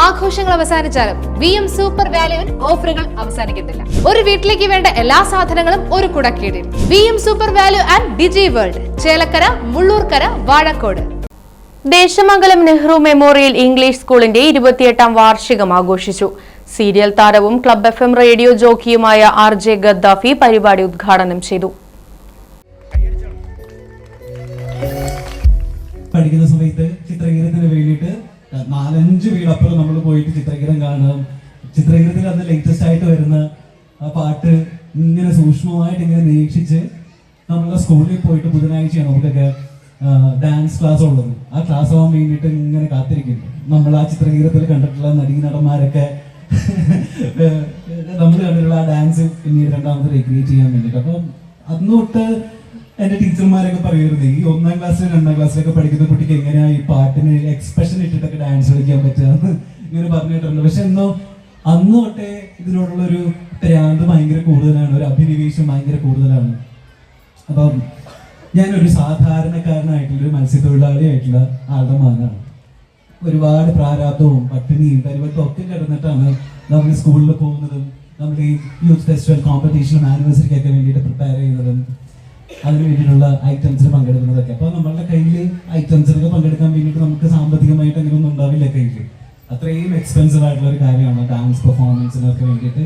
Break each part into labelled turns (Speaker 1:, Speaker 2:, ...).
Speaker 1: ആഘോഷങ്ങൾ അവസാനിച്ചാലും VM super വാല്യുവിൽ ഓഫറുകൾ അവസാനിക്കുന്നില്ല. ഒരു വീട്ടിലേക്ക് വേണ്ട എല്ലാ സാധനങ്ങളും ഒരു കുടക്കീഴിൽ. VM super value and digi world, Chelakkara, Mullurkara, Vazhakkode.
Speaker 2: Desamangalam Nehru memorial English സ്കൂളിന്റെ 28ാം വാർഷികം ആഘോഷിച്ചു. സീരിയൽ താരവും ക്ലബ് FM റേഡിയോ ജോക്കിയുമായ RJ ഗദ്ദാഫി പരിപാടി ഉദ്ഘാടനം ചെയ്തു.
Speaker 3: പഠിക്കുന്ന സമയത്ത് ചിത്രഗീതത്തിന് വേണ്ടിയിട്ട് 4-5 വീടപ്പുറം നമ്മൾ പോയിട്ട് ചിത്രഗീതം കാണുക. ചിത്രഗീതത്തിൽ അന്ന് ലേറ്റസ്റ്റ് ആയിട്ട് വരുന്ന ആ പാട്ട് ഇങ്ങനെ സൂക്ഷ്മമായിട്ട് ഇങ്ങനെ നിരീക്ഷിച്ച് നമ്മളെ സ്കൂളിൽ പോയിട്ട് ബുധനാഴ്ചയാണ് നമുക്കൊക്കെ ഡാൻസ് ക്ലാസ് ഉള്ളത്. ആ ക്ലാസ് ആവാൻ വേണ്ടിയിട്ട് ഇങ്ങനെ കാത്തിരിക്കുന്നു. നമ്മൾ ആ ചിത്രഗീതത്തിൽ കണ്ടിട്ടുള്ള നടന്മാരൊക്കെ നമ്മൾ കണ്ടിട്ടുള്ള ആ ഡാൻസ് പിന്നീട് രണ്ടാമത് റീക്രിയേറ്റ് ചെയ്യാൻ വേണ്ടിയിട്ട്. അപ്പം അന്ന് തൊട്ട് എൻ്റെ ടീച്ചർമാരൊക്കെ പറയുന്നത് ഈ 1ാം ക്ലാസ്സിലും 2ാം ക്ലാസ്സിലൊക്കെ പഠിക്കുന്ന കുട്ടിക്ക് എങ്ങനെയാ ഈ പാട്ടിന് എക്സ്പ്രഷൻ ഇട്ടിട്ടൊക്കെ ഡാൻസ് കളിക്കാൻ പറ്റുക ഇങ്ങനെ പറഞ്ഞിട്ടുണ്ട്. പക്ഷെ എന്നോ അന്ന് തൊട്ടേ ഇതിനോടുള്ള ഒരു പ്രാന്ത് ഭയങ്കര കൂടുതലാണ്, ഒരു അഭിനിവേശം ഭയങ്കര കൂടുതലാണ്. അപ്പം ഞാനൊരു സാധാരണക്കാരനായിട്ടുള്ള ഒരു മത്സ്യത്തൊഴിലാളിയായിട്ടുള്ള ആളുടെ മകനാണ്. ഒരുപാട് പ്രാരാബ്ദവും പട്ടിണിയും പരിവട്ടവും ഒക്കെ കിടന്നിട്ടാണ് നമ്മൾ സ്കൂളിൽ പോകുന്നതും നമ്മൾ ഈ യൂത്ത് ഫെസ്റ്റിവൽ കോമ്പറ്റീഷനും ആനിവേഴ്സറിക്കൊക്കെ വേണ്ടിയിട്ട് പ്രിപ്പയർ ചെയ്യുന്നതും അതിന് വേണ്ടിയിട്ടുള്ള ഐറ്റംസിൽ പങ്കെടുക്കുന്നതൊക്കെ. അപ്പോൾ നമ്മളുടെ കയ്യിൽ ഐറ്റംസിലൊക്കെ പങ്കെടുക്കാൻ വേണ്ടിയിട്ട് നമുക്ക് സാമ്പത്തികമായിട്ട് അങ്ങനെയൊന്നും ഉണ്ടാവില്ല കയ്യിൽ. അത്രയും എക്സ്പെൻസീവ് ആയിട്ടുള്ള ഒരു കാര്യമാണ് ഡാൻസ് പെർഫോമൻസിനൊക്കെ വേണ്ടിയിട്ട്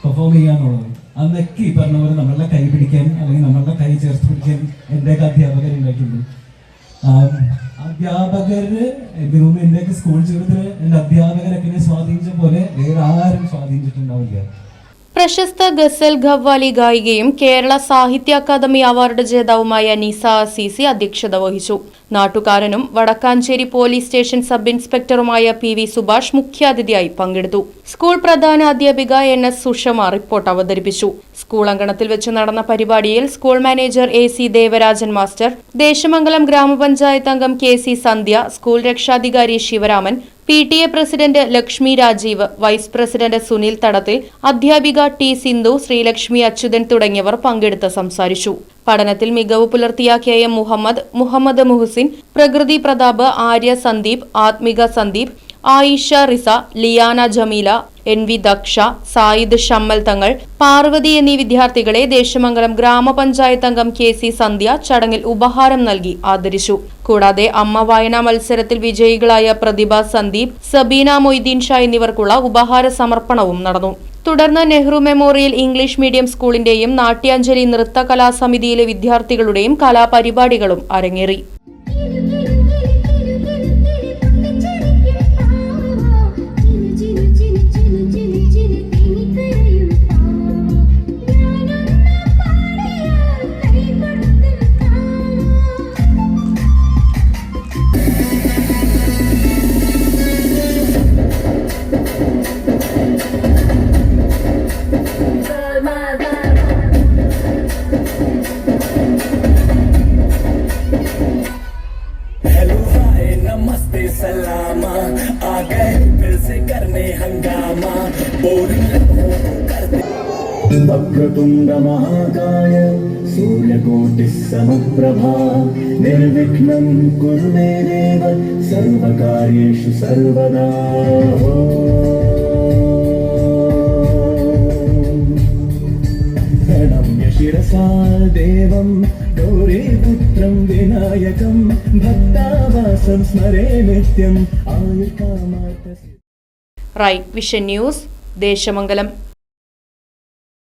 Speaker 3: പെർഫോം ചെയ്യാന്നുള്ളത്. അന്നൊക്കെ ഈ പറഞ്ഞ പോലെ നമ്മളുടെ കൈ പിടിക്കാൻ അല്ലെങ്കിൽ നമ്മളുടെ കൈ ചേർത്ത് പിടിക്കാൻ എൻ്റെയൊക്കെ അധ്യാപകരുണ്ടായിട്ടുണ്ട്. അധ്യാപകര് എൻ്റെയൊക്കെ സ്കൂൾ ജീവിതത്തിൽ എൻ്റെ അധ്യാപകരൊക്കെ സ്വാധീനിച്ച പോലെ വേറെ ആരും സ്വാധീനിച്ചിട്ടുണ്ടാവില്ല.
Speaker 2: പ്രശസ്ത ഗസൽ ഖവ്വാലി ഗായികയും കേരള സാഹിത്യ അക്കാദമി അവാർഡ് ജേതാവുമായ നിസ അസീസി അധ്യക്ഷത വഹിച്ചു. നാട്ടുകാരനും വടക്കാഞ്ചേരി പോലീസ് സ്റ്റേഷൻ സബ് ഇൻസ്പെക്ടറുമായ PV സുഭാഷ് മുഖ്യാതിഥിയായി പങ്കെടുത്തു. സ്കൂൾ പ്രധാന അധ്യാപിക NS സുഷമ റിപ്പോർട്ട് അവതരിപ്പിച്ചു. സ്കൂൾ അങ്കണത്തിൽ വെച്ച് നടന്ന പരിപാടിയിൽ school manager AC Devarajan master, Desamangalam ഗ്രാമപഞ്ചായത്ത് അംഗം KC സന്ധ്യ, സ്കൂൾ രക്ഷാധികാരി Sivaraman, PTA president Lakshmi Rajeev, vice president Sunil Thadathil, അധ്യാപിക T സിന്ധു, ശ്രീലക്ഷ്മി അച്യുതൻ തുടങ്ങിയവർ പങ്കെടുത്ത് സംസാരിച്ചു. പഠനത്തിൽ മികവ് പുലർത്തിയ KM മുഹമ്മദ് മുഹസിൻ, പ്രകൃതി പ്രതാപ്, ആര്യ സന്ദീപ്, ആത്മിക സന്ദീപ്, ആയിഷ റിസ, ലിയാന ജമീല, NV ദക്ഷ, സായിദ് ഷമ്മൽ തങ്ങൾ, പാർവതി എന്നീ വിദ്യാർത്ഥികളെ ദേശമംഗലം ഗ്രാമപഞ്ചായത്ത് അംഗം KC സന്ധ്യ ചടങ്ങിൽ ഉപഹാരം നൽകി ആദരിച്ചു. കൂടാതെ അമ്മ വായനാ മത്സരത്തിൽ വിജയികളായ പ്രതിഭ സന്ദീപ്, സബീന മൊയ്തീൻ ഷാ എന്നിവർക്കുള്ള ഉപഹാര സമർപ്പണവും നടന്നു. തുടർന്ന് നെഹ്റു മെമ്മോറിയൽ ഇംഗ്ലീഷ് മീഡിയം സ്കൂളിന്റെയും നാട്യാഞ്ജലി നൃത്ത കലാസമിതിയിലെ വിദ്യാർത്ഥികളുടെയും കലാപരിപാടികളും അരങ്ങേറി.
Speaker 4: सलामा आ गए फिर से करने हंगामा वक्रतुंड महाकाय सूर्यकोटि समप्रभा निर्विघ्नं कुरु मे देव सर्वकार्येषु सर्वदा. प्रणम्य शिरसा देवं गौरीपुत्रं विनायकं भक्तावासं स्मरे नित्यं आयुर्कामार्थस्य.
Speaker 2: Right vision news, Desamangalam.